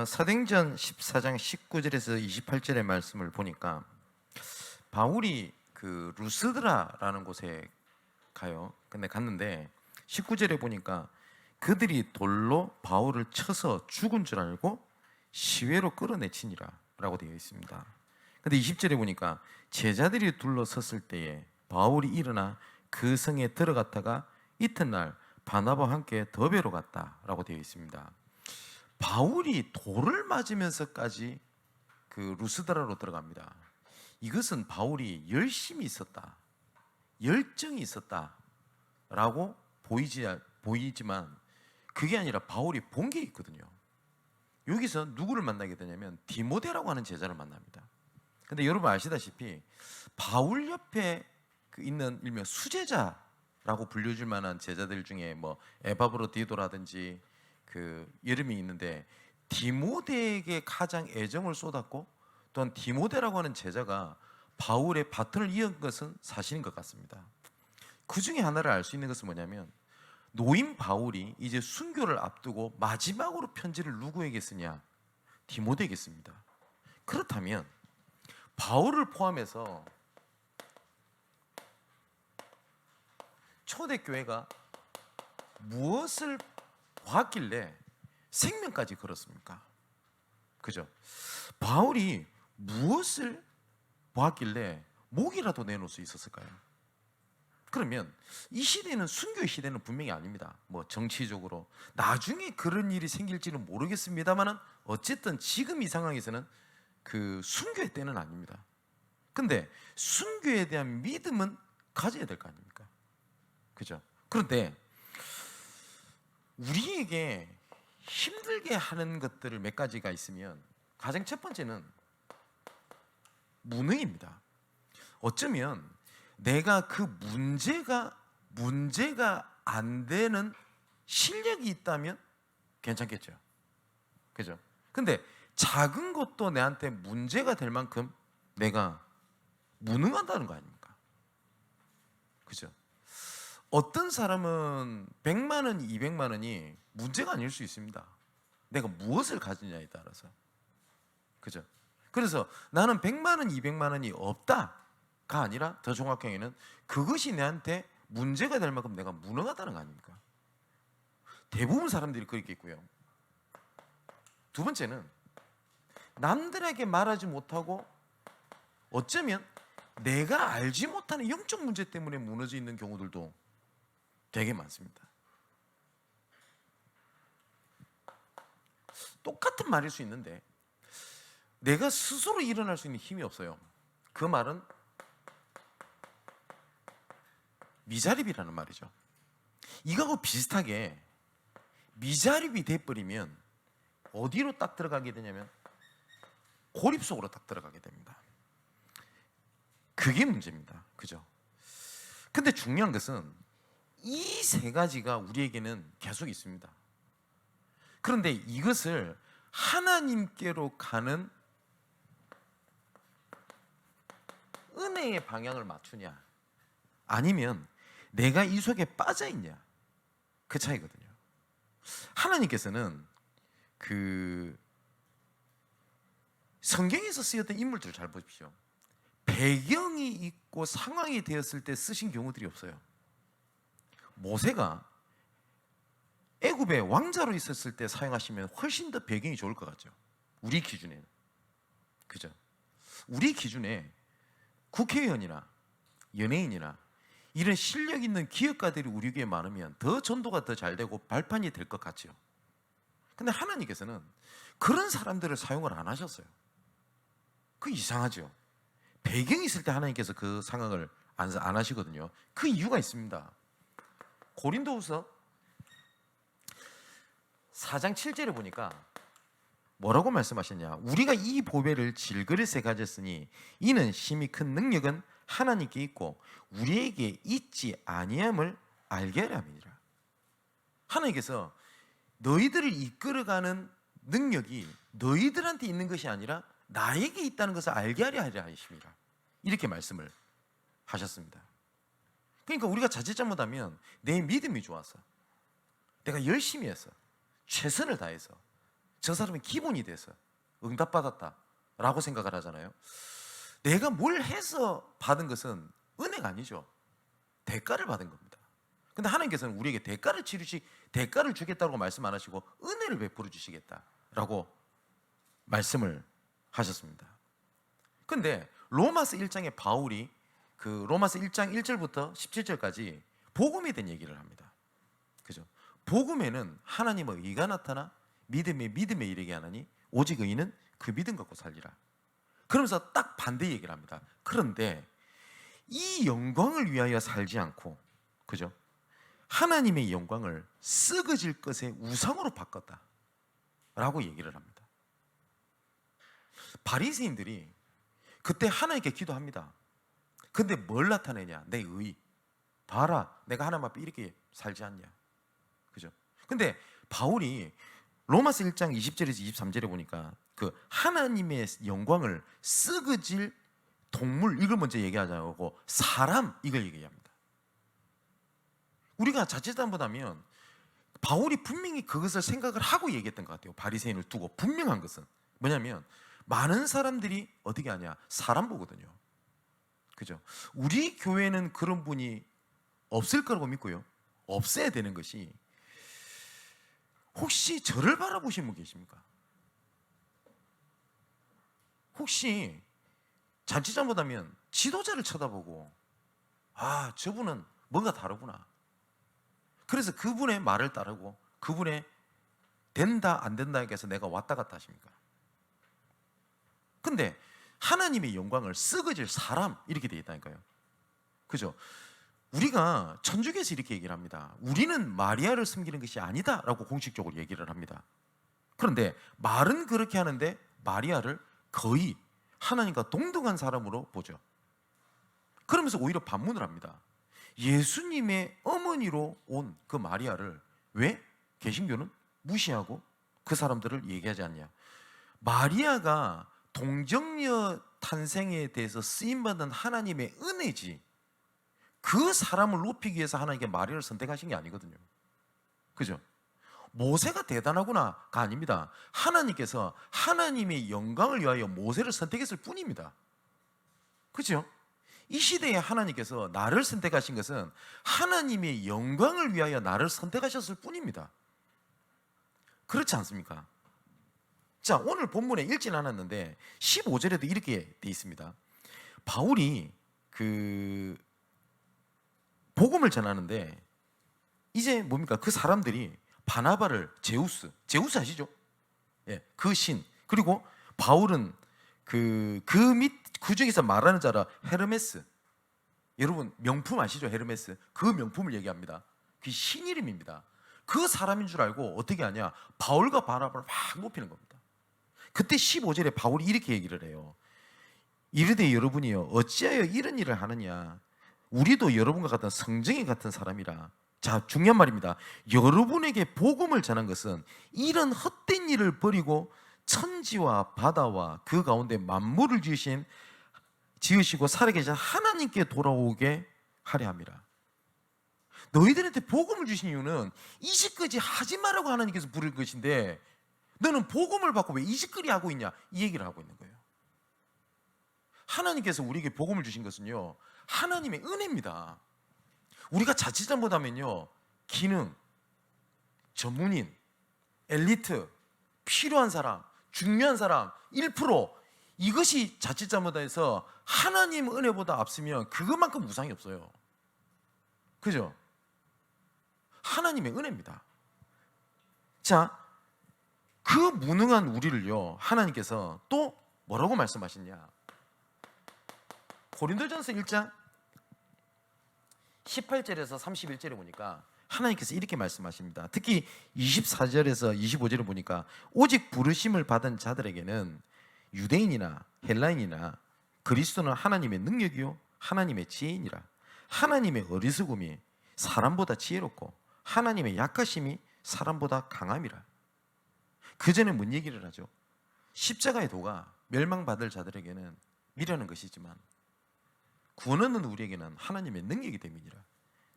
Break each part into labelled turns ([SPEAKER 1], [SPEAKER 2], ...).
[SPEAKER 1] 사도행전 14장 19절에서 28절의 말씀을 보니까 바울이 그 루스드라라는 곳에 가요. 근데 갔는데 19절에 보니까 그들이 돌로 바울을 쳐서 죽은 줄 알고 시외로 끌어내치니라 라고 되어 있습니다. 근데 20절에 보니까 제자들이 둘러섰을 때에 바울이 일어나 그 성에 들어갔다가 이튿날 바나바와 함께 더베로 갔다 라고 되어 있습니다. 바울이 돌을 맞으면서까지 그 루스드라로 들어갑니다. 이것은 바울이 열심히 있었다, 열정이 있었다 라고 보이지만 그게 아니라 바울이 본 게 있거든요. 여기서 누구를 만나게 되냐면 디모데라고 하는 제자를 만납니다. 근데 여러분 아시다시피 바울 옆에 있는 일명 수제자라고 불려줄 만한 제자들 중에 뭐 에바브로디도라든지 그 이름이 있는데, 디모데에게 가장 애정을 쏟았고 또한 디모데라고 하는 제자가 바울의 바톤을 이은 것은 사실인 것 같습니다. 그 중에 하나를 알 수 있는 것은 뭐냐면, 노인 바울이 이제 순교를 앞두고 마지막으로 편지를 누구에게 쓰냐? 디모데에게 씁니다. 그렇다면 바울을 포함해서 초대교회가 무엇을 보았길래 생명까지 걸었습니까? 그죠? 바울이 무엇을 보았길래 목이라도 내놓을 수 있었을까요? 그러면 이 시대는 순교의 시대는 분명히 아닙니다. 뭐 정치적으로 나중에 그런 일이 생길지는 모르겠습니다만은 어쨌든 지금 이 상황에서는 그 순교의 때는 아닙니다. 근데 순교에 대한 믿음은 가져야 될 거 아닙니까? 그죠? 그런데 우리에게 힘들게 하는 것들을 몇 가지가 있으면 가장 첫 번째는 무능입니다. 어쩌면 내가 그 문제가 안 되는 실력이 있다면 괜찮겠죠. 그죠? 근데 작은 것도 내한테 문제가 될 만큼 내가 무능하다는 거 아닙니까? 그죠? 어떤 사람은 100만 원, 200만 원이 문제가 아닐 수 있습니다. 내가 무엇을 가지냐에 따라서. 그죠? 그래서 나는 100만 원, 200만 원이 없다가 아니라 더 정확하게는 그것이 내한테 문제가 될 만큼 내가 무능하다는 거 아닙니까? 대부분 사람들이 그렇게 있고요. 두 번째는 남들에게 말하지 못하고 어쩌면 내가 알지 못하는 영적 문제 때문에 무너져 있는 경우들도 되게 많습니다. 똑같은 말일 수 있는데 내가 스스로 일어날 수 있는 힘이 없어요. 그 말은 미자립이라는 말이죠. 이거하고 비슷하게 미자립이 돼버리면 어디로 딱 들어가게 되냐면 고립 속으로 딱 들어가게 됩니다. 그게 문제입니다. 그죠? 근데 중요한 것은 이 세 가지가 우리에게는 계속 있습니다. 그런데 이것을 하나님께로 가는 은혜의 방향을 맞추냐, 아니면 내가 이 속에 빠져 있냐, 그 차이거든요. 하나님께서는 그 성경에서 쓰였던 인물들을 잘 보십시오. 배경이 있고 상황이 되었을 때 쓰신 경우들이 없어요. 모세가 애굽의 왕자로 있었을 때 사용하시면 훨씬 더 배경이 좋을 것 같죠. 우리 기준에는. 그죠? 우리 기준에 국회의원이나 연예인이나 이런 실력 있는 기업가들이 우리 교회에 많으면 더 전도가 더 잘 되고 발판이 될 것 같죠. 근데 하나님께서는 그런 사람들을 사용을 안 하셨어요. 그 이상하죠. 배경이 있을 때 하나님께서 그 상황을 안 하시거든요. 그 이유가 있습니다. 고린도후서 4장 7절에 보니까 뭐라고 말씀하셨냐? 우리가 이 보배를 질그릇에 가졌으니 이는 심히 큰 능력은 하나님께 있고 우리에게 있지 아니함을 알게 하려 함이니라. 하나님께서 너희들을 이끌어가는 능력이 너희들한테 있는 것이 아니라 나에게 있다는 것을 알게 하려 하심이라, 이렇게 말씀을 하셨습니다. 그러니까 우리가 자칫 잘못하면 내 믿음이 좋아서, 내가 열심히 해서, 최선을 다해서 저 사람이 기본이 돼서 응답받았다 라고 생각을 하잖아요. 내가 뭘 해서 받은 것은 은혜가 아니죠. 대가를 받은 겁니다. 근데 하나님께서는 우리에게 대가를 주겠다고 말씀 안 하시고 은혜를 베풀어 주시겠다라고 말씀을 하셨습니다. 근데 로마서 1장에 바울이 그 로마서 1장 1절부터 17절까지 복음에 대한 얘기를 합니다. 그죠? 복음에는 하나님의 의가 나타나 믿음에 이르게 하나니 오직 의인은 그 믿음 갖고 살리라. 그러면서 딱 반대 얘기를 합니다. 그런데 이 영광을 위하여 살지 않고, 그죠? 하나님의 영광을 썩어질 것의 우상으로 바꿨다 라고 얘기를 합니다. 바리새인들이 그때 하나님께 기도합니다. 근데 뭘 나타내냐? 내 의. 봐라, 내가 하나님 앞에 이렇게 살지 않냐. 그죠? 근데 바울이 로마서 1장 20절에서 23절에 보니까 그 하나님의 영광을 썩어질 동물, 이걸 먼저 얘기하지 않고 사람, 이걸 얘기합니다. 우리가 자칫 잘못하면 바울이 분명히 그것을 생각을 하고 얘기했던 것 같아요. 바리새인을 두고 분명한 것은 뭐냐면, 많은 사람들이 어떻게 하냐? 사람 보거든요. 그죠? 우리 교회는 그런 분이 없을 거라고 믿고요. 없어야 되는 것이, 혹시 저를 바라보신 분 계십니까? 혹시 자칫 잘못하면 지도자를 쳐다보고, 아, 저분은 뭔가 다르구나. 그래서 그분의 말을 따르고 그분의 된다 안 된다 해서 내가 왔다 갔다 하십니까? 근데 하나님의 영광을 썩어질 사람, 이렇게 되어 있다니까요. 그죠? 우리가 천주교에서 이렇게 얘기를 합니다. 우리는 마리아를 섬기는 것이 아니다 라고 공식적으로 얘기를 합니다. 그런데 말은 그렇게 하는데 마리아를 거의 하나님과 동등한 사람으로 보죠. 그러면서 오히려 반문을 합니다. 예수님의 어머니로 온 그 마리아를 왜 개신교는 무시하고 그 사람들을 얘기하지 않냐? 마리아가 동정녀 탄생에 대해서 쓰임받은 하나님의 은혜지, 그 사람을 높이기 위해서 하나님께 마리아를 선택하신 게 아니거든요. 그죠? 모세가 대단하구나가 아닙니다. 하나님께서 하나님의 영광을 위하여 모세를 선택했을 뿐입니다. 그죠? 이 시대에 하나님께서 나를 선택하신 것은 하나님의 영광을 위하여 나를 선택하셨을 뿐입니다. 그렇지 않습니까? 자, 오늘 본문에 읽진 않았는데 15절에도 이렇게 돼 있습니다. 바울이 그 복음을 전하는데 이제 뭡니까? 그 사람들이 바나바를 제우스 아시죠? 예, 그 신, 그리고 바울은 그 중에서 말하는 자라 헤르메스, 여러분 명품 아시죠? 헤르메스, 그 명품을 얘기합니다. 그 신 이름입니다. 그 사람인 줄 알고 어떻게 하냐? 바울과 바나바를 막 높이는 겁니다. 그때 15절에 바울이 이렇게 얘기를 해요. 이르되 여러분이요 어찌하여 이런 일을 하느냐? 우리도 여러분과 같은 성정이 같은 사람이라. 자, 중요한 말입니다. 여러분에게 복음을 전한 것은 이런 헛된 일을 버리고 천지와 바다와 그 가운데 만물을 지으시고 살아계신 하나님께 돌아오게 하려 함이라. 너희들한테 복음을 주신 이유는 이짓거리 하지 말라고 하나님께서 부른 것인데, 너는 복음을 받고 왜 이짓거리 하고 있냐, 이 얘기를 하고 있는 거예요. 하나님께서 우리에게 복음을 주신 것은요, 하나님의 은혜입니다. 우리가 자칫 잘못하면요, 기능, 전문인, 엘리트, 필요한 사람, 중요한 사람 1%, 이것이 자칫 잘못해서 하나님 은혜보다 앞서면 그것만큼 우상이 없어요. 그죠? 하나님의 은혜입니다. 자, 그 무능한 우리를요, 하나님께서 또 뭐라고 말씀하시냐? 고린도전서 1장 18절에서 31절에 보니까 하나님께서 이렇게 말씀하십니다. 특히 24절에서 25절에 보니까 오직 부르심을 받은 자들에게는 유대인이나 헬라인이나 그리스도는 하나님의 능력이요 하나님의 지혜이니라. 하나님의 어리석음이 사람보다 지혜롭고 하나님의 약하심이 사람보다 강함이라. 그 전에 뭔 얘기를 하죠? 십자가의 도가 멸망받을 자들에게는 미련한 것이지만 구원 얻는 우리에게는 하나님의 능력이 됨이니라.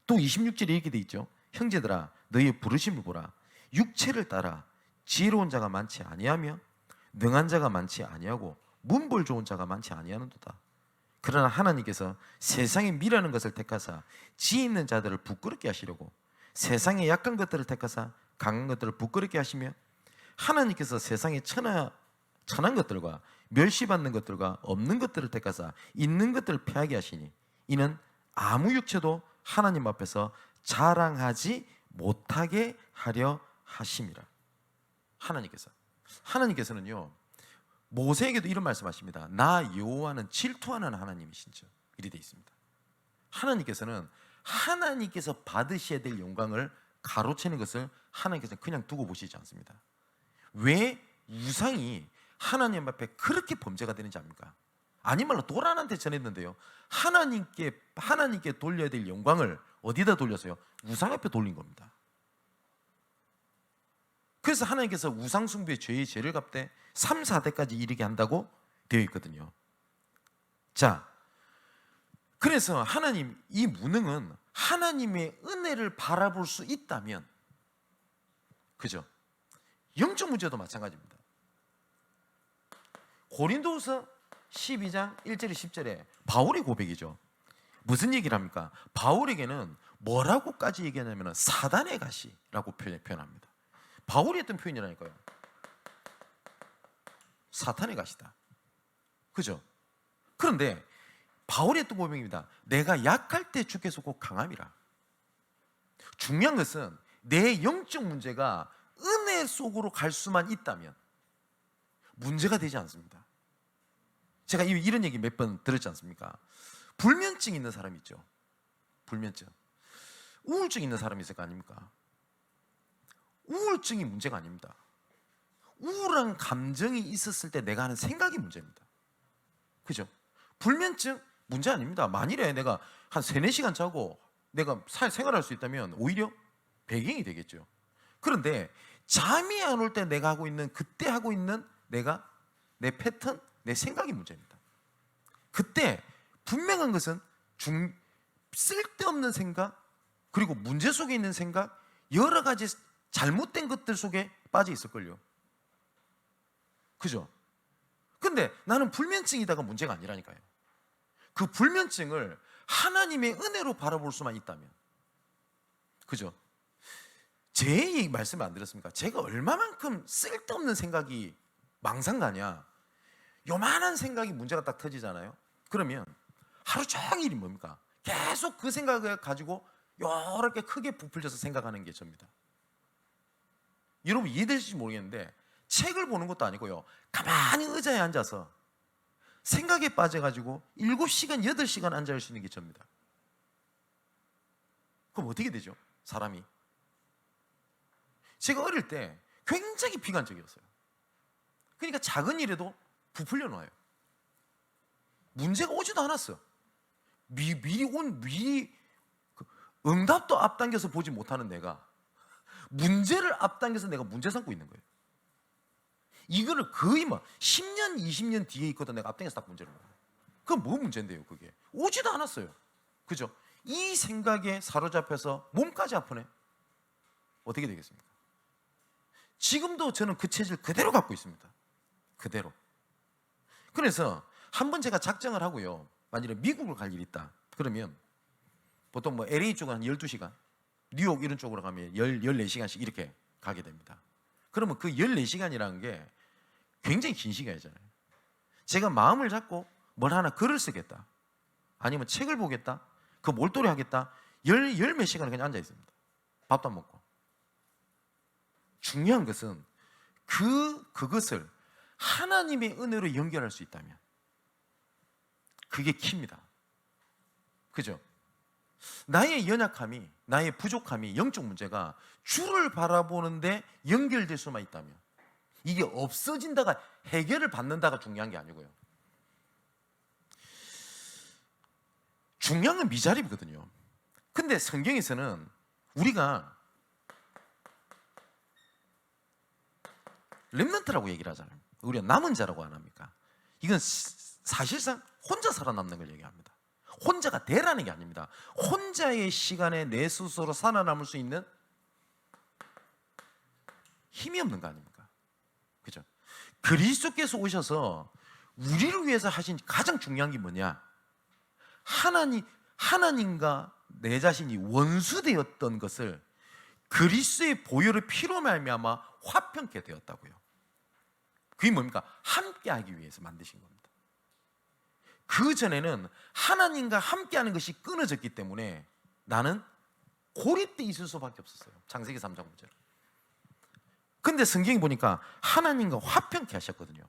[SPEAKER 1] 또 26절에 이렇게 돼 있죠. 형제들아 너희의 부르심을 보라. 육체를 따라 지혜로운 자가 많지 아니하며 능한 자가 많지 아니하고 문벌 좋은 자가 많지 아니하는도다. 그러나 하나님께서 세상에 미라는 것을 택하사 지혜 있는 자들을 부끄럽게 하시려고 세상의 약한 것들을 택하사 강한 것들을 부끄럽게 하시며 하나님께서 세상의 천한 것들과 멸시받는 것들과 없는 것들을 택하사 있는 것들을 패하게 하시니 이는 아무 육체도 하나님 앞에서 자랑하지 못하게 하려 하심이라. 하나님께서는요 모세에게도 이런 말씀하십니다. 나 여호와는 질투하는 하나님이신지 이리 되어 있습니다. 하나님께서는 하나님께서 받으셔야 될 영광을 가로채는 것을 하나님께서는 그냥 두고 보시지 않습니다. 왜 우상이 하나님 앞에 그렇게 범죄가 되는지 압니까? 아니말로 도란한테 전했는데요, 하나님께 돌려야 될 영광을 어디다 돌렸어요? 우상 앞에 돌린 겁니다. 그래서 하나님께서 우상 숭배의 죄를 갚되 3, 4대까지 이르게 한다고 되어 있거든요. 자, 그래서 하나님 이 무능은 하나님의 은혜를 바라볼 수 있다면, 그죠? 영적 문제도 마찬가지입니다. 고린도후서 12장 1절에 10절에 바울의 고백이죠. 무슨 얘기를 합니까? 바울에게는 뭐라고까지 얘기하냐면 사단의 가시라고 표현합니다. 바울이 했던 표현이라니까요. 사탄의 가시다. 그죠? 그런데 바울이 했던 고백입니다. 내가 약할 때 주께서 곧 강함이라. 중요한 것은 내 영적 문제가 은혜 속으로 갈 수만 있다면 문제가 되지 않습니다. 제가 이런 얘기 몇 번 들었지 않습니까? 불면증 있는 사람 있죠. 불면증. 우울증 있는 사람이 있을 거 아닙니까? 우울증이 문제가 아닙니다. 우울한 감정이 있었을 때 내가 하는 생각이 문제입니다. 그죠? 불면증 문제 아닙니다. 만일에 내가 한 3-4시간 자고 내가 생활할 수 있다면 오히려 배경이 되겠죠. 그런데 잠이 안 올 때 내가 하고 있는, 그때 하고 있는 내 패턴, 내 생각이 문제입니다. 그때 분명한 것은 쓸데없는 생각, 그리고 문제 속에 있는 생각, 여러 가지 잘못된 것들 속에 빠져 있을걸요. 그죠? 근데 나는 불면증이다가 문제가 아니라니까요. 그 불면증을 하나님의 은혜로 바라볼 수만 있다면, 그죠? 제 말씀을 안 들었습니까? 제가 얼마만큼 쓸데없는 생각이 망상가냐, 요만한 생각이 문제가 딱 터지잖아요. 그러면 하루 종일이 뭡니까? 계속 그 생각을 가지고 여러 개 크게 부풀려서 생각하는 게 접니다. 여러분 이해되실지 모르겠는데 책을 보는 것도 아니고요, 가만히 의자에 앉아서 생각에 빠져가지고 7시간, 8시간 앉아 있는 게 접니다. 그럼 어떻게 되죠? 사람이. 제가 어릴 때 굉장히 비관적이었어요. 그러니까 작은 일에도 부풀려 놓아요. 문제가 오지도 않았어요. 미리 응답도 앞당겨서 보지 못하는 내가 문제를 앞당겨서 내가 문제 삼고 있는 거예요. 이거를 거의 10년, 20년 뒤에 있거든 내가 앞당겨서 딱 문제를 먹어요. 그건 뭐 문제인데요? 그게 오지도 않았어요. 그죠? 이 생각에 사로잡혀서 몸까지 아프네. 어떻게 되겠습니까? 지금도 저는 그 체질 그대로 갖고 있습니다. 그대로. 그래서 한번 제가 작정을 하고요, 만일에 미국을 갈 일이 있다 그러면 보통 LA 쪽은 한 12시간, 뉴욕 이런 쪽으로 가면 14시간씩 이렇게 가게 됩니다. 그러면 그 14시간이라는 게 굉장히 긴 시간이잖아요. 제가 마음을 잡고 뭘 하나 글을 쓰겠다, 아니면 책을 보겠다, 그 몰두를 하겠다, 열 몇 시간을 그냥 앉아 있습니다. 밥도 안 먹고. 중요한 것은 그것을 하나님의 은혜로 연결할 수 있다면 그게 키입니다. 그죠? 나의 연약함이, 나의 부족함이, 영적 문제가 주를 바라보는데 연결될 수만 있다면, 이게 없어진다가 해결을 받는다가 중요한 게 아니고요, 중요한 건 미자립이거든요. 근데 성경에서는 우리가 렘넌트라고 얘기를 하잖아요. 우리가 남은 자라고 안 합니까? 이건 사실상 혼자 살아남는 걸 얘기합니다. 혼자가 되라는 게 아닙니다. 혼자의 시간에 내 스스로 살아남을 수 있는 힘이 없는 거 아닙니까? 그죠? 그리스도께서 오셔서 우리를 위해서 하신 가장 중요한 게 뭐냐? 하나님과 내 자신이 원수되었던 것을 그리스도의 보혈의 피로 말미암아 화평케 되었다고요. 그게 뭡니까? 함께하기 위해서 만드신 겁니다. 그 전에는 하나님과 함께하는 것이 끊어졌기 때문에 나는 고립돼 있을 수밖에 없었어요. 창세기 3장 5절. 근데 성경이 보니까 하나님과 화평케 하셨거든요.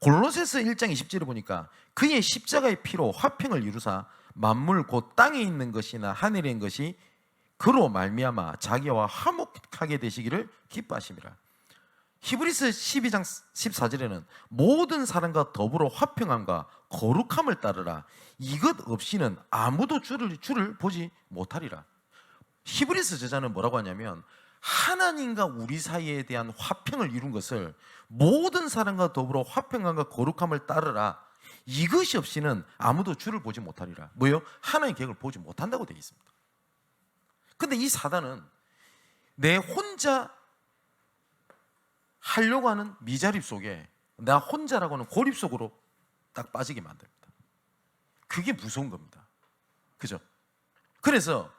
[SPEAKER 1] 골로새서 1장 20절을 보니까 그의 십자가의 피로 화평을 이루사 만물 곧 땅에 있는 것이나 하늘에 있는 것이 그로 말미암아 자기와 화목하게 되시기를 기뻐하심이라. 히브리서 12장 14절에는 모든 사람과 더불어 화평함과 거룩함을 따르라. 이것 없이는 아무도 주를 보지 못하리라. 히브리서 저자는 뭐라고 하냐면 하나님과 우리 사이에 대한 화평을 이룬 것을 모든 사람과 더불어 화평함과 거룩함을 따르라. 이것이 없이는 아무도 주를 보지 못하리라. 뭐요? 하나님의 계획을 보지 못한다고 되어 있습니다. 근데 이 사단은 내 혼자 하려고 하는 미자립 속에 나 혼자라고 하는 고립 속으로 딱 빠지게 만듭니다. 그게 무서운 겁니다. 그죠? 그래서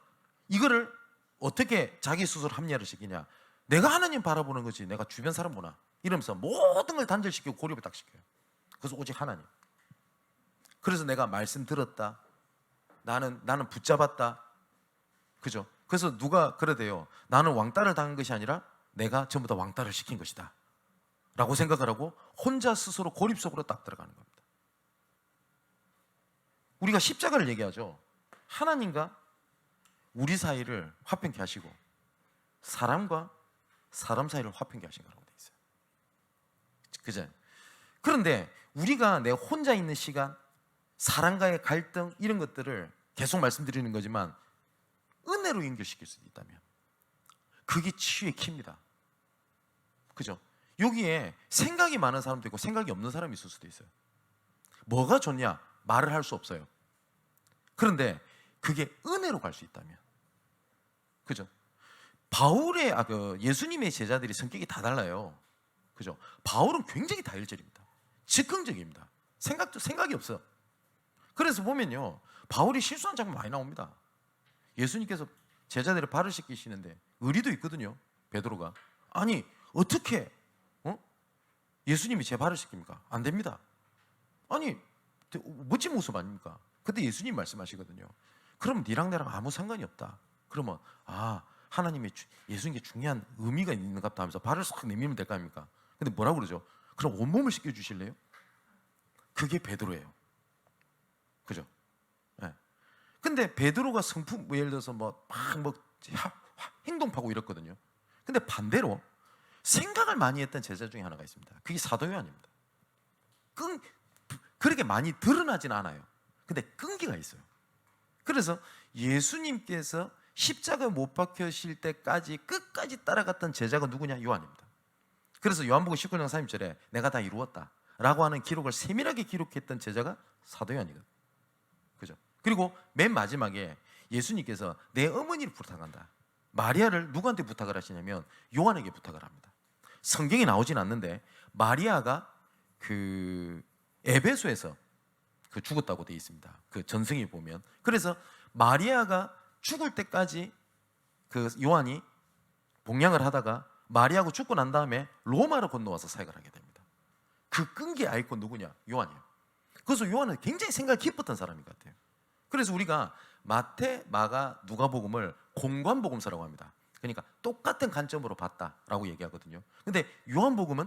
[SPEAKER 1] 이거를 어떻게 자기 스스로 합리화를 시키냐? 내가 하나님 바라보는 거지 내가 주변 사람 보나? 이러면서 모든 걸 단절시키고 고립을 딱 시켜요. 그래서 오직 하나님. 그래서 내가 말씀 들었다. 나는 붙잡았다. 그죠? 그래서 누가 그러대요. 나는 왕따를 당한 것이 아니라 내가 전부 다 왕따를 시킨 것이다 라고 생각을 하고 혼자 스스로 고립 속으로 딱 들어가는 겁니다. 우리가 십자가를 얘기하죠. 하나님과 우리 사이를 화평케 하시고 사람과 사람 사이를 화평케 하신 거라고 되어 있어요. 그죠? 그런데 우리가 내 혼자 있는 시간, 사람과의 갈등 이런 것들을 계속 말씀드리는 거지만 은혜로 연결시킬 수 있다면 그게 치유의 키입니다. 그죠? 여기에 생각이 많은 사람도 있고 생각이 없는 사람이 있을 수도 있어요. 뭐가 좋냐? 말을 할 수 없어요. 그런데 그게 은혜로 갈 수 있다면, 그죠? 바울의 예수님의 제자들이 성격이 다 달라요. 그죠? 바울은 굉장히 다혈질입니다. 즉흥적입니다. 생각이 없어. 그래서 보면요, 바울이 실수한 장면 많이 나옵니다. 예수님께서 제자들을 발을 씻기시는데 의리도 있거든요. 베드로가 아니 어떻게 예수님이 제 발을 씻깁니까? 안 됩니다. 아니 멋진 모습 아닙니까? 그때 예수님 말씀하시거든요. 그럼 니랑 나랑 아무 상관이 없다. 그러면 하나님의 예수님께 중요한 의미가 있는 것 같다 하면서 발을 싹 내밀면 될 거 아닙니까? 근데 뭐라고 그러죠? 그럼 온몸을 씻겨 주실래요? 그게 베드로예요. 그죠? 네. 근데 베드로가 성품 예를 들어서 행동하고 이랬거든요. 근데 반대로 생각을 많이 했던 제자 중에 하나가 있습니다. 그게 사도 요한입니다. 그렇게 많이 드러나진 않아요. 근데 끈기가 있어요. 그래서 예수님께서 십자가에 못 박히실 때까지 끝까지 따라갔던 제자가 누구냐? 요한입니다. 그래서 요한복음 19장 30절에 내가 다 이루었다 라고 하는 기록을 세밀하게 기록했던 제자가 사도 요한이거든요. 그죠? 그리고 맨 마지막에 예수님께서 내 어머니를 부탁한다. 마리아를 누구한테 부탁을 하시냐면 요한에게 부탁을 합니다. 성경에 나오진 않는데 마리아가 에베소에서 죽었다고 되어 있습니다. 그 전승에 보면. 그래서 마리아가 죽을 때까지 요한이 봉양을 하다가 마리아가 죽고 난 다음에 로마로 건너와서 사역을 하게 됩니다. 그 끈기 아이콘 누구냐? 요한이에요. 그래서 요한은 굉장히 생각이 깊었던 사람인 것 같아요. 그래서 우리가 마태, 마가, 누가복음을 공관복음서라고 합니다. 그러니까 똑같은 관점으로 봤다라고 얘기하거든요. 근데 요한복음은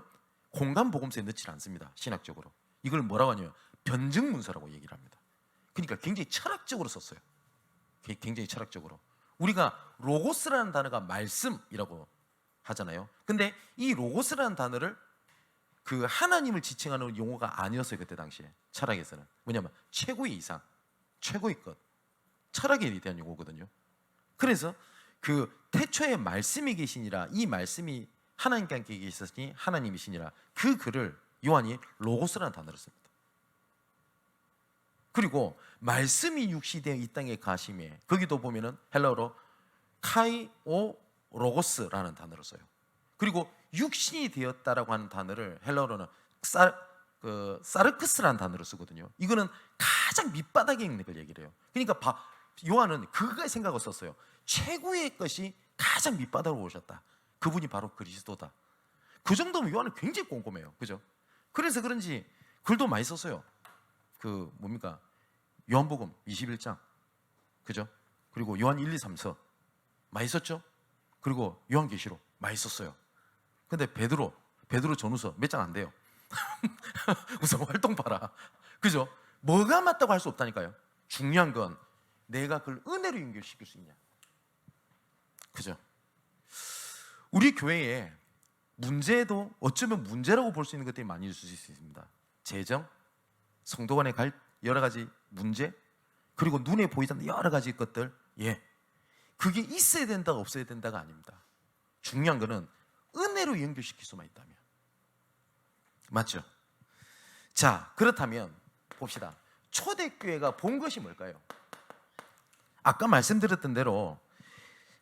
[SPEAKER 1] 공관복음서에 넣지 않습니다. 신학적으로. 이걸 뭐라고 하냐면 변증문서라고 얘기를 합니다. 그러니까 굉장히 철학적으로 썼어요. 굉장히 철학적으로. 우리가 로고스라는 단어가 말씀이라고 하잖아요. 근데 이 로고스라는 단어를 하나님을 지칭하는 용어가 아니었어요. 그때 당시에 철학에서는. 뭐냐면 최고의 이상, 최고의 것, 철학에 대한 용어거든요. 그래서 태초에 말씀이 계시니라, 이 말씀이 하나님과 함께 계셨으니 하나님이시니라, 그 글을 요한이 로고스라는 단어를 씁니다. 그리고 말씀이 육시되어 이 땅에 가심에, 거기도 보면은 헬라어로 카이오 로고스라는 단어를 써요. 그리고 육신이 되었다라고 하는 단어를 헬라어로는 사르크스라는 단어를 쓰거든요. 이거는 가장 밑바닥에 있는 걸 얘기를 해요. 그러니까 요한은 그거의 생각을 썼어요. 최고의 것이 가장 밑바닥으로 오셨다. 그분이 바로 그리스도다. 그 정도면 요한은 굉장히 꼼꼼해요. 그죠? 그래서 그런지 글도 많이 썼어요. 뭡니까? 요한복음 21장. 그죠? 그리고 요한 1, 2, 3서 많이 썼죠? 그리고 요한계시록 많이 썼어요. 근데 베드로 전후서 몇 장 안 돼요. 우선 활동 봐라. 그죠? 뭐가 맞다고 할 수 없다니까요. 중요한 건 내가 그걸 은혜로 연결시킬 수 있냐. 그죠? 우리 교회에 문제도 어쩌면 문제라고 볼 수 있는 것들이 많이 있을 수 있습니다. 재정, 성도 간의 여러 가지 문제, 그리고 눈에 보이지 않는 여러 가지 것들. 그게 있어야 된다가 없어야 된다가 아닙니다. 중요한 거는 은혜로 연결시킬 수만 있다면. 맞죠? 자, 그렇다면 봅시다. 초대교회가 본 것이 뭘까요? 아까 말씀드렸던 대로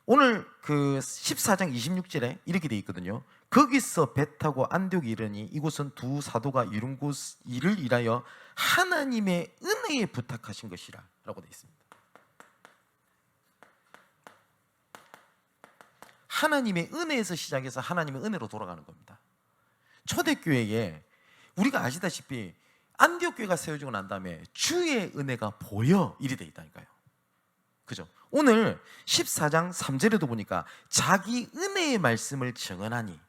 [SPEAKER 1] 오늘 14장 26절에 이렇게 돼 있거든요. 거기서 배 타고 안디옥에 이르니 이곳은 두 사도가 이룬 일을 일하여 하나님의 은혜에 부탁하신 것이라 라고 돼 있습니다. 하나님의 은혜에서 시작해서 하나님의 은혜로 돌아가는 겁니다. 초대교회에 우리가 아시다시피 안디옥 교회가 세워지고 난 다음에 주의 은혜가 보여 이리 돼 있다니까요. 그죠? 오늘 14장 3절에도 보니까 자기 은혜의 말씀을 증언하니,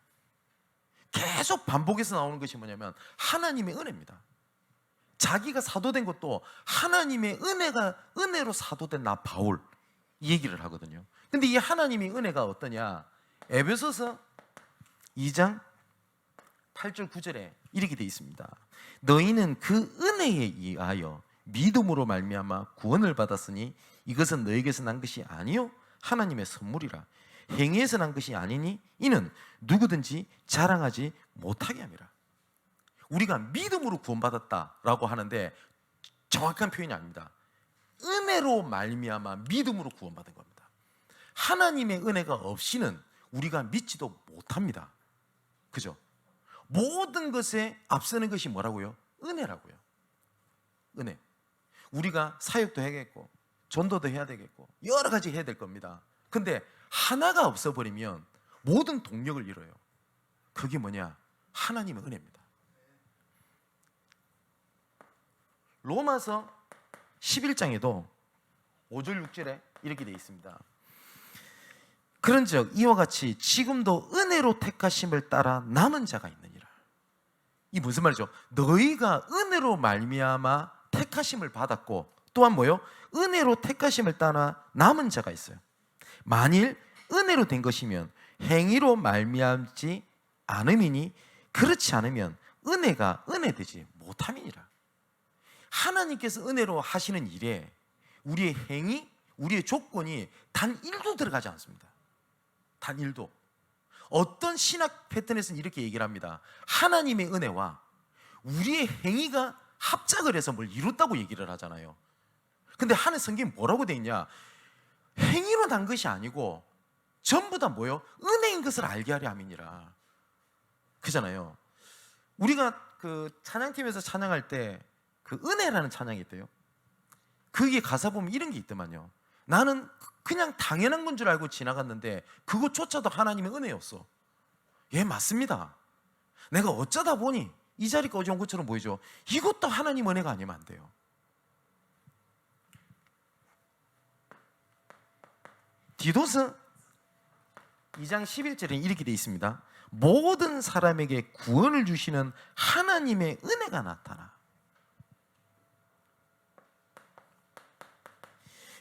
[SPEAKER 1] 계속 반복해서 나오는 것이 뭐냐면 하나님의 은혜입니다. 자기가 사도된 것도 하나님의 은혜로 사도된 나 바울, 이 얘기를 하거든요. 근데 이 하나님의 은혜가 어떠냐? 에베소서 2장 8절 9절에 이렇게 되어 있습니다. 너희는 그 은혜에 의하여 믿음으로 말미암아 구원을 받았으니 이것은 너에게서 난 것이 아니요 하나님의 선물이라. 행위에서 난 것이 아니니 이는 누구든지 자랑하지 못하게 함이라. 우리가 믿음으로 구원받았다라고 하는데 정확한 표현이 아닙니다. 은혜로 말미암아 믿음으로 구원받은 겁니다. 하나님의 은혜가 없이는 우리가 믿지도 못합니다. 그죠? 모든 것에 앞서는 것이 뭐라고요? 은혜라고요. 은혜. 우리가 사역도 해야겠고 전도도 해야 되겠고 여러 가지 해야 될 겁니다. 근데 하나가 없어버리면 모든 동력을 잃어요. 그게 뭐냐? 하나님의 은혜입니다. 로마서 11장에도 5절 6절에 이렇게 되어 있습니다. 그런즉 이와 같이 지금도 은혜로 택하심을 따라 남은 자가 있느니라. 이 무슨 말이죠? 너희가 은혜로 말미암아 택하심을 받았고 또한 뭐요? 은혜로 택하심을 따라 남은 자가 있어요. 만일 은혜로 된 것이면 행위로 말미암지 않음이니 그렇지 않으면 은혜가 은혜되지 못함이니라. 하나님께서 은혜로 하시는 일에 우리의 행위, 우리의 조건이 단 1도 들어가지 않습니다. 단 1도. 어떤 신학 패턴에서는 이렇게 얘기를 합니다. 하나님의 은혜와 우리의 행위가 합작을 해서 뭘 이뤘다고 얘기를 하잖아요. 근데 하늘 성경이 뭐라고 돼 있냐? 행위로 난 것이 아니고 전부 다 뭐요? 은혜인 것을 알게 하려 함이니라. 그잖아요. 우리가 찬양팀에서 찬양할 때 은혜라는 찬양이 있대요. 그게 가사 보면 이런 게 있더만요. 나는 그냥 당연한 건 줄 알고 지나갔는데 그것조차도 하나님의 은혜였어. 맞습니다. 내가 어쩌다 보니 이 자리까지 온 것처럼 보이죠. 이것도 하나님 은혜가 아니면 안 돼요. 디도서 2장 11절에 이렇게 되어 있습니다. 모든 사람에게 구원을 주시는 하나님의 은혜가 나타나.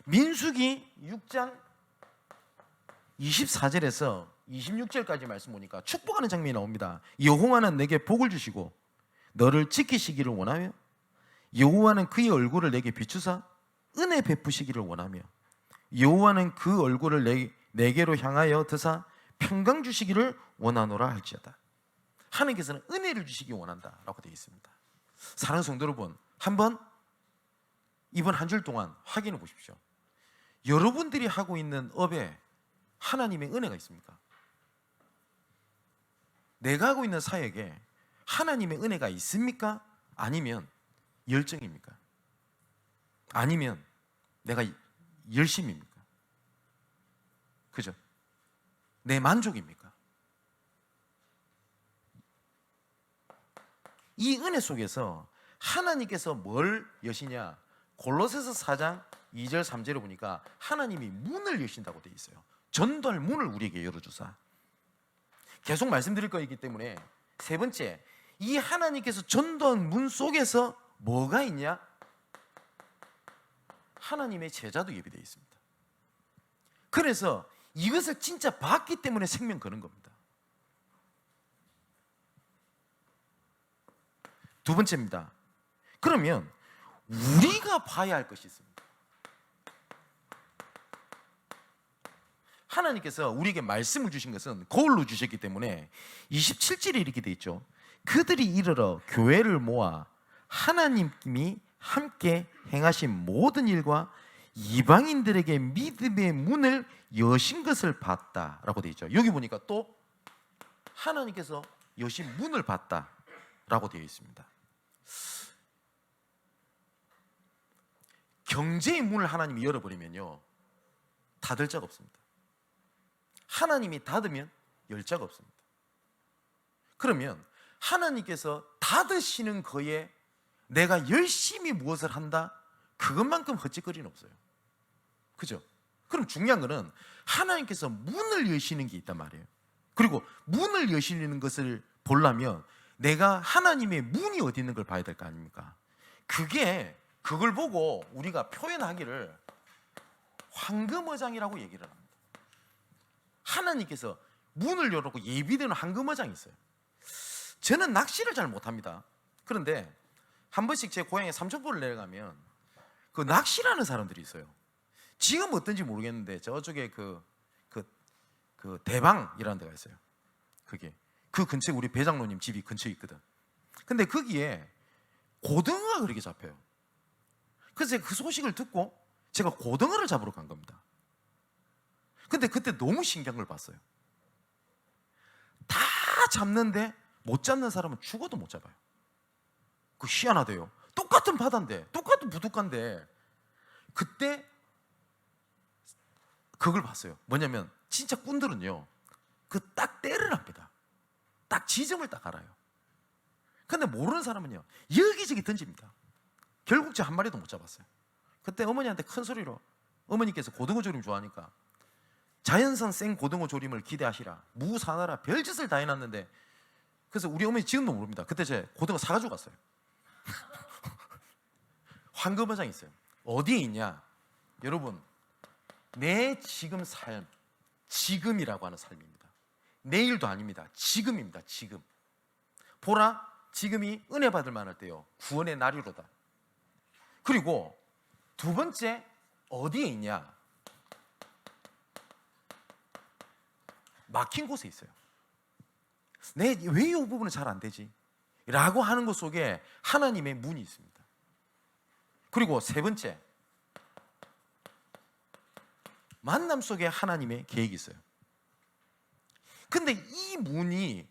[SPEAKER 1] 민수기 6장 24절에서 26절까지 말씀 보니까 축복하는 장면이 나옵니다. 여호와는 내게 복을 주시고 너를 지키시기를 원하며 여호와는 그의 얼굴을 내게 비추사 은혜 베푸시기를 원하며 여호와는 그 얼굴을 내게로 향하여 드사 평강 주시기를 원하노라 할지어다. 하나님께서는 은혜를 주시기 원한다라고 되어 있습니다. 사랑하는 성도 여러분, 한번 이번 한 줄 동안 확인해 보십시오. 여러분들이 하고 있는 업에 하나님의 은혜가 있습니까? 내가 하고 있는 사역에 하나님의 은혜가 있습니까? 아니면 열정입니까? 아니면 내가 열심입니까? 그죠? 내 만족입니까? 이 은혜 속에서 하나님께서 뭘 여시냐? 골로새서 4장 2절 3절을 보니까 하나님이 문을 여신다고 되어 있어요. 전도할 문을 우리에게 열어주사. 계속 말씀드릴 거이기 때문에 세 번째, 이 하나님께서 전도한 문 속에서 뭐가 있냐? 하나님의 제자도 예비되어 있습니다. 그래서 이것을 진짜 봤기 때문에 생명 거는 겁니다. 두 번째입니다. 그러면 우리가 봐야 할 것이 있습니다. 하나님께서 우리에게 말씀을 주신 것은 거울로 주셨기 때문에 27절에 이렇게 되어 있죠. 그들이 이르러 교회를 모아 하나님이 함께 행하신 모든 일과 이방인들에게 믿음의 문을 여신 것을 봤다라고 되어 있죠. 여기 보니까 또 하나님께서 여신 문을 봤다라고 되어 있습니다. 경제의 문을 하나님이 열어버리면요, 닫을 자가 없습니다. 하나님이 닫으면 열 자가 없습니다. 그러면 하나님께서 닫으시는 거에 내가 열심히 무엇을 한다? 그것만큼 헛짓거리는 없어요. 그죠? 그럼 중요한 거는 하나님께서 문을 여시는 게 있단 말이에요. 그리고 문을 여시는 것을 보려면 내가 하나님의 문이 어디 있는 걸 봐야 될 거 아닙니까? 그걸 보고 우리가 표현하기를 황금어장이라고 얘기를 합니다. 하나님께서 문을 열어놓고 예비되는 황금어장이 있어요. 저는 낚시를 잘 못합니다. 그런데 한 번씩 제 고향에 삼천포를 내려가면 그 낚시라는 사람들이 있어요. 지금 어떤지 모르겠는데 저쪽에 그 대방이라는 데가 있어요. 그 근처에 우리 배장로님 집이 근처에 있거든. 근데 거기에 고등어가 그렇게 잡혀요. 그래서 제가 그 소식을 듣고 제가 고등어를 잡으러 간 겁니다. 근데 그때 너무 신기한 걸 봤어요. 다 잡는데 못 잡는 사람은 죽어도 못 잡아요. 그 희한하대요. 똑같은 바다인데, 똑같은 부둣가인데, 그때 그걸 봤어요. 뭐냐면 진짜 꾼들은요, 그 딱 때를 합니다. 딱 지점을 딱 알아요. 근데 모르는 사람은요, 여기저기 던집니다. 결국 저 한 마리도 못 잡았어요. 그때 어머니한테 큰 소리로, 어머니께서 고등어 조림 좋아하니까 자연산 생 고등어 조림을 기대하시라, 무 사나라 별짓을 다 해놨는데, 그래서 우리 어머니 지금도 모릅니다. 그때 제 고등어 사가지고 갔어요. 황금어장이 있어요. 어디에 있냐? 여러분, 내 지금 삶, 지금이라고 하는 삶입니다. 내일도 아닙니다. 지금입니다. 지금. 보라, 지금이 은혜 받을 만할 때요, 구원의 날이로다. 그리고 두 번째, 어디에 있냐? 막힌 곳에 있어요. 왜 이 부분은 잘 안 되지? 라고 하는 것 속에 하나님의 문이 있습니다. 그리고 세 번째, 만남 속에 하나님의 계획이 있어요. 근데 이 문이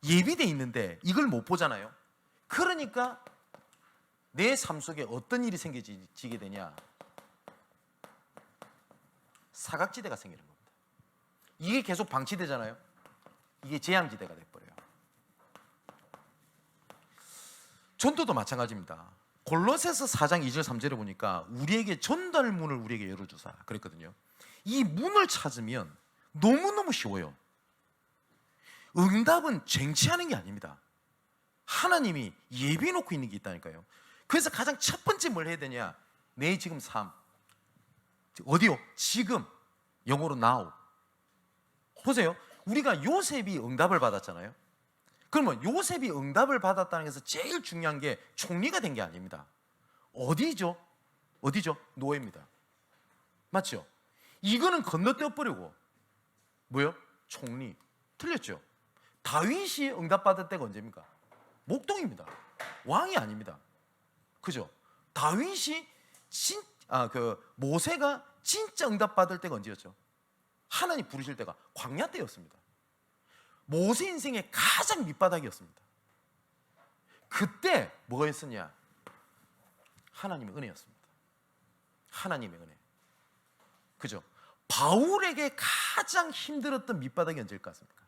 [SPEAKER 1] 예비되어 있는데 이걸 못 보잖아요. 그러니까 내 삶 속에 어떤 일이 생기게 되냐? 사각지대가 생기는 겁니다. 이게 계속 방치되잖아요. 이게 재앙지대가 돼버려요. 전도도 마찬가지입니다. 골로새서 4장 2절 3절에 보니까 우리에게 전달 문을 우리에게 열어주사 그랬거든요. 이 문을 찾으면 너무너무 쉬워요. 응답은 쟁취하는 게 아닙니다. 하나님이 예비해 놓고 있는 게 있다니까요. 그래서 가장 첫 번째 뭘 해야 되냐? 내 지금 삶. 어디요? 지금. 영어로 now. 보세요. 우리가 요셉이 응답을 받았잖아요. 그러면 요셉이 응답을 받았다는 것에서 제일 중요한 게 총리가 된 게 아닙니다. 어디죠? 노예입니다. 맞죠? 이거는 건너뛰어버리고 뭐요? 총리. 틀렸죠? 다윗이 응답받을 때가 언제입니까? 목동입니다. 왕이 아닙니다. 그죠? 다윗이 모세가 진짜 응답받을 때가 언제였죠? 하나님 부르실 때가 광야 때였습니다. 모세 인생의 가장 밑바닥이었습니다. 그때 뭐가 있었냐? 하나님의 은혜였습니다. 하나님의 은혜. 그죠? 바울에게 가장 힘들었던 밑바닥이 언제일 것 같습니까?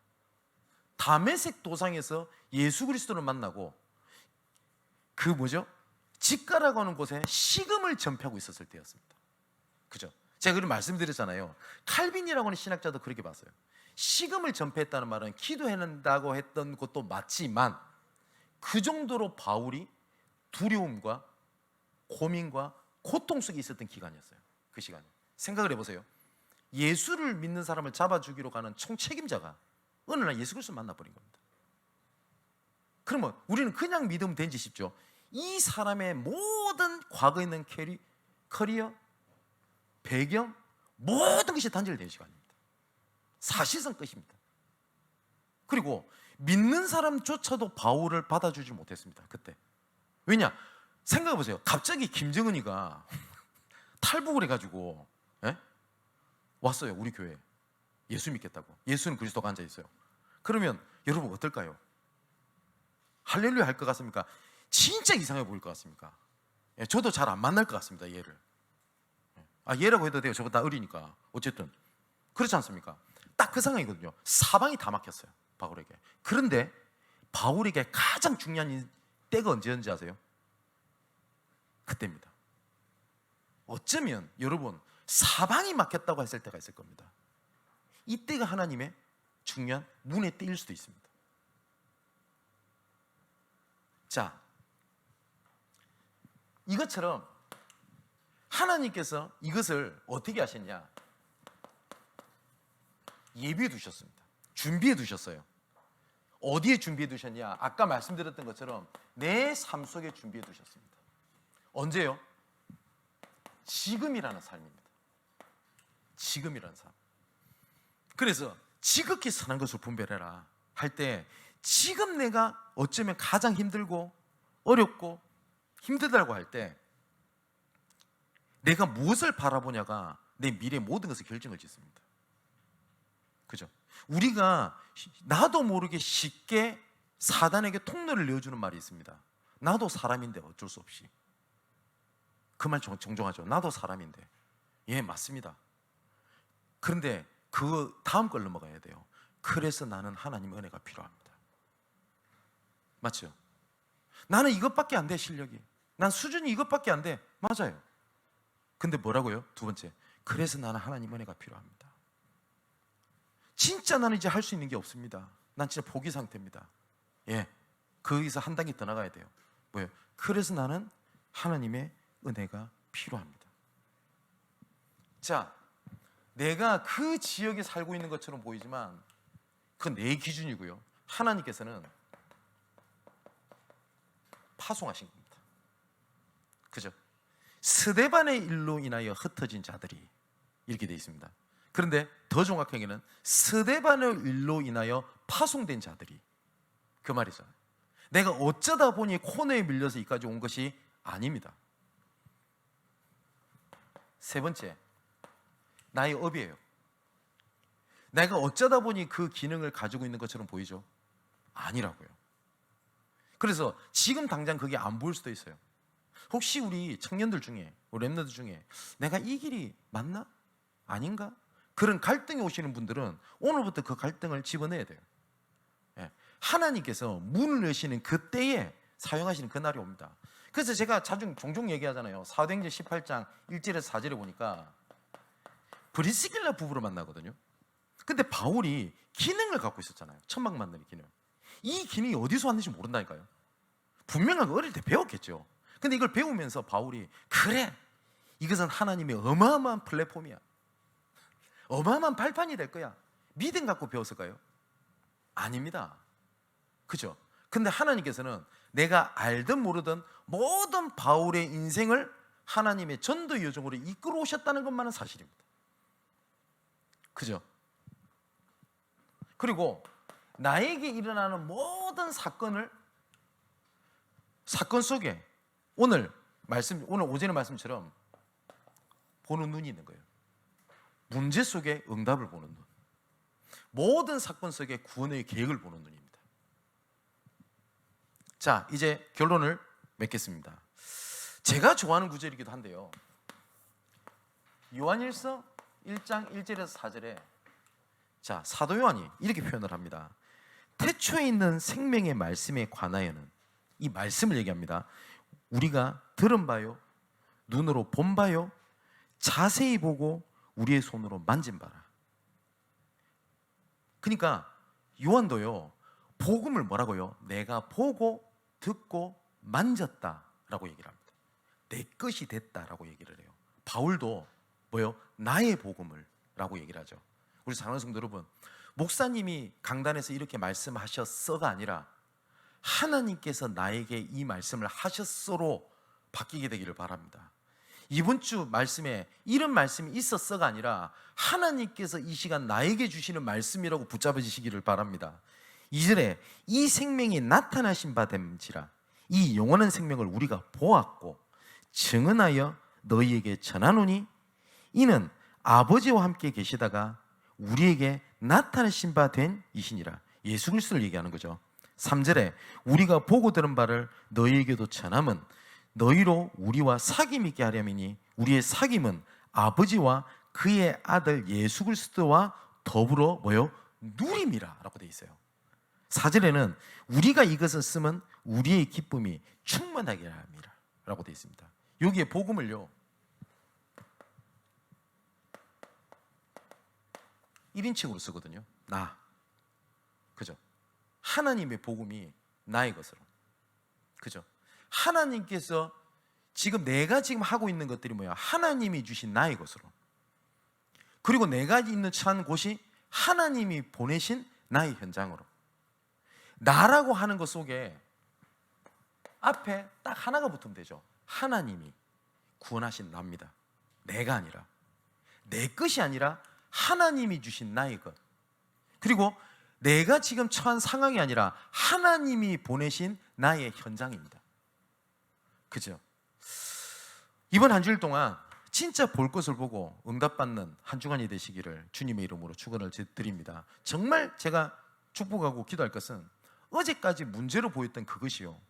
[SPEAKER 1] 다메섹 도상에서 예수 그리스도를 만나고 직가라고 하는 곳에 식음을 전폐하고 있었을 때였습니다. 그죠? 제가 그걸 말씀드렸잖아요. 칼빈이라고 하는 신학자도 그렇게 봤어요. 식음을 전폐했다는 말은 기도해낸다고 했던 것도 맞지만 그 정도로 바울이 두려움과 고민과 고통 속에 있었던 기간이었어요. 그 시간에. 생각을 해보세요. 예수를 믿는 사람을 잡아 죽이러 가는 총책임자가 어느 날 예수 그리스도를 만나버린 겁니다. 그러면 우리는 그냥 믿으면 된지 싶죠. 이 사람의 모든 과거에 있는 커리어, 배경, 모든 것이 단절된 시간입니다. 사실상 끝입니다. 그리고 믿는 사람조차도 바울을 받아주지 못했습니다. 그때. 왜냐? 생각해보세요. 갑자기 김정은이가 탈북을 해가지고 왔어요. 우리 교회에. 예수 믿겠다고. 예수는 그리스도가 앉아있어요. 그러면 여러분 어떨까요? 할렐루야 할 것 같습니까? 진짜 이상해 보일 것 같습니까? 저도 잘 안 만날 것 같습니다. 얘를. 얘라고 해도 돼요. 저보다 어리니까. 어쨌든 그렇지 않습니까? 딱 그 상황이거든요. 사방이 다 막혔어요. 바울에게. 그런데 바울에게 가장 중요한 때가 언제였는지 아세요? 그때입니다. 어쩌면 여러분 사방이 막혔다고 했을 때가 있을 겁니다. 이때가 하나님의 중요한 문의 때일 수도 있습니다. 자, 이것처럼 하나님께서 이것을 어떻게 하셨냐? 예비해 두셨습니다. 준비해 두셨어요. 어디에 준비해 두셨냐? 아까 말씀드렸던 것처럼 내 삶 속에 준비해 두셨습니다. 언제요? 지금이라는 삶입니다. 지금이라는 삶. 그래서 지극히 선한 것을 분별해라 할 때 지금 내가 어쩌면 가장 힘들고 어렵고 힘들다고 할 때 내가 무엇을 바라보냐가 내 미래의 모든 것을 결정을 짓습니다. 그죠? 우리가 나도 모르게 쉽게 사단에게 통로를 내어주는 말이 있습니다. 나도 사람인데 어쩔 수 없이. 그 말 종종 하죠. 나도 사람인데. 예, 맞습니다. 그런데 그 다음 걸 넘어가야 돼요. 그래서 나는 하나님 은혜가 필요합니다. 맞죠? 나는 이것밖에 안 돼, 실력이. 난 수준이 이것밖에 안 돼. 맞아요. 근데 뭐라고요? 두 번째, 그래서 나는 하나님 은혜가 필요합니다. 진짜 나는 이제 할 수 있는 게 없습니다. 난 진짜 포기 상태입니다. 예, 거기서 한 단계 더 나가야 돼요. 뭐예요? 그래서 나는 하나님의 은혜가 필요합니다. 자, 내가 그 지역에 살고 있는 것처럼 보이지만 그건 내 기준이고요. 하나님께서는 파송하신 겁니다. 그죠? 스데반의 일로 인하여 흩어진 자들이 이렇게 되어 있습니다. 그런데 더 정확하게는 스데반의 일로 인하여 파송된 자들이, 그 말이죠. 내가 어쩌다 보니 코너에 밀려서 여기까지 온 것이 아닙니다. 세 번째, 나의 업이에요. 내가 어쩌다 보니 그 기능을 가지고 있는 것처럼 보이죠? 아니라고요. 그래서 지금 당장 그게 안 보일 수도 있어요. 혹시 우리 청년들 중에, 우리 랩너들 중에 내가 이 길이 맞나? 아닌가? 그런 갈등이 오시는 분들은 오늘부터 그 갈등을 집어내야 돼요. 예. 하나님께서 문을 여시는 그때에 사용하시는 그날이 옵니다. 그래서 제가 종종 얘기하잖아요. 사도행전 18장 1절에서 4절에 보니까 브리스길라 부부를 만나거든요. 근데 바울이 기능을 갖고 있었잖아요. 천막 만드는 기능. 이 기능이 어디서 왔는지 모른다니까요. 분명하게 어릴 때 배웠겠죠. 근데 이걸 배우면서 바울이, 그래, 이것은 하나님의 어마어마한 플랫폼이야. 어마어마한 발판이 될 거야. 믿음 갖고 배웠을까요? 아닙니다. 그죠? 근데 하나님께서는 내가 알든 모르든 모든 바울의 인생을 하나님의 전도 여정으로 이끌어 오셨다는 것만은 사실입니다. 그죠? 그리고 나에게 일어나는 모든 사건 속에 오늘 오늘 오전의 말씀처럼 보는 눈이 있는 거예요. 문제 속에 응답을 보는 눈, 모든 사건 속에 구원의 계획을 보는 눈입니다. 자, 이제 결론을 맺겠습니다. 제가 좋아하는 구절이기도 한데요, 요한일서 1장 1절에서 4절에 자, 사도 요한이 이렇게 표현을 합니다. 태초에 있는 생명의 말씀에 관하여는, 이 말씀을 얘기합니다. 우리가 들은 바요, 눈으로 본 바요, 자세히 보고 우리의 손으로 만진 바라. 그러니까 요한도요, 복음을 뭐라고요? 내가 보고 듣고 만졌다라고 얘기를 합니다. 내 것이 됐다라고 얘기를 해요. 바울도 뭐요? 나의 복음을 라고 얘기를 하죠. 우리 사랑하는 성도 여러분, 목사님이 강단에서 이렇게 말씀하셨어가 아니라 하나님께서 나에게 이 말씀을 하셨어로 바뀌게 되기를 바랍니다. 이번 주 말씀에 이런 말씀이 있었어가 아니라 하나님께서 이 시간 나에게 주시는 말씀이라고 붙잡으시기를 바랍니다. 2절에 이 생명이 나타나신 바 됨지라, 이 영원한 생명을 우리가 보았고 증언하여 너희에게 전하노니 이는 아버지와 함께 계시다가 우리에게 나타나신 바 된 이시니라. 예수 그리스도를 얘기하는 거죠. 3절에 우리가 보고 들은 바를 너희에게도 전함은 너희로 우리와 사귐 있게 하려니니 우리의 사귐은 아버지와 그의 아들 예수 그리스도와 더불어 뭐요? 누림이라 라고 되어 있어요. 4절에는 우리가 이것을 쓰면 우리의 기쁨이 충만하게 합니다 라고 되어 있습니다. 여기에 복음을요 1인칭으로 쓰거든요. 나. 그죠? 하나님의 복음이 나의 것으로. 그죠? 하나님께서 내가 지금 하고 있는 것들이 뭐야? 하나님이 주신 나의 것으로. 그리고 내가 있는 처한 곳이 하나님이 보내신 나의 현장으로. 나라고 하는 것 속에 앞에 딱 하나가 붙으면 되죠. 하나님이 구원하신 나입니다. 내가 아니라, 내 것이 아니라 하나님이 주신 나의 것. 그리고 내가 지금 처한 상황이 아니라 하나님이 보내신 나의 현장입니다. 그죠? 이번 한 주일 동안 진짜 볼 것을 보고 응답받는 한 주간이 되시기를 주님의 이름으로 축원을 드립니다. 정말 제가 축복하고 기도할 것은 어제까지 문제로 보였던 그것이요,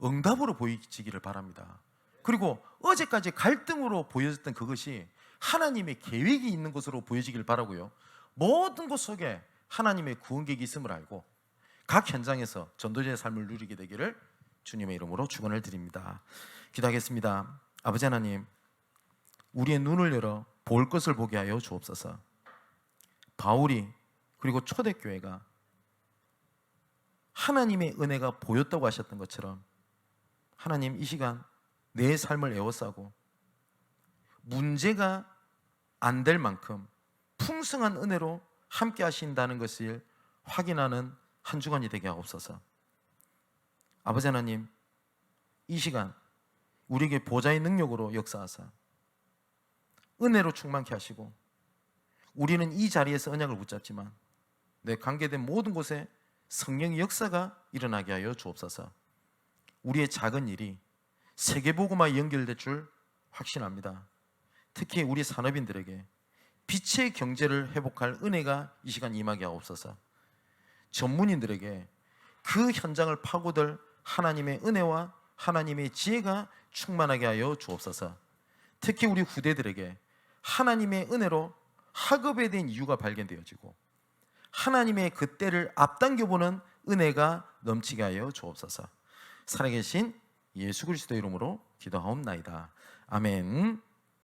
[SPEAKER 1] 응답으로 보이시기를 바랍니다. 그리고 어제까지 갈등으로 보여졌던 그것이 하나님의 계획이 있는 것으로 보여지길 바라고요. 모든 것 속에 하나님의 구원 계획이 있음을 알고 각 현장에서 전도자의 삶을 누리게 되기를 주님의 이름으로 축원을 드립니다. 기도하겠습니다. 아버지 하나님, 우리의 눈을 열어 볼 것을 보게 하여 주옵소서. 바울이 그리고 초대교회가 하나님의 은혜가 보였다고 하셨던 것처럼 하나님, 이 시간 내 삶을 에워싸고 문제가 안 될 만큼 풍성한 은혜로 함께 하신다는 것을 확인하는 한 주간이 되게 하옵소서. 아버지 하나님, 이 시간 우리에게 보좌의 능력으로 역사하사 은혜로 충만케 하시고, 우리는 이 자리에서 언약을 붙잡지만 내 관계된 모든 곳에 성령의 역사가 일어나게 하여 주옵소서. 우리의 작은 일이 세계복음화에 연결될 줄 확신합니다. 특히 우리 산업인들에게 빛의 경제를 회복할 은혜가 이 시간 임하게 하옵소서. 전문인들에게 그 현장을 파고들 하나님의 은혜와 하나님의 지혜가 충만하게 하여 주옵소서. 특히 우리 후대들에게 하나님의 은혜로 학업에 대한 이유가 발견되어지고 하나님의 그 때를 앞당겨보는 은혜가 넘치게 하여 주옵소서. 살아계신 예수 그리스도 이름으로 기도하옵나이다. 아멘.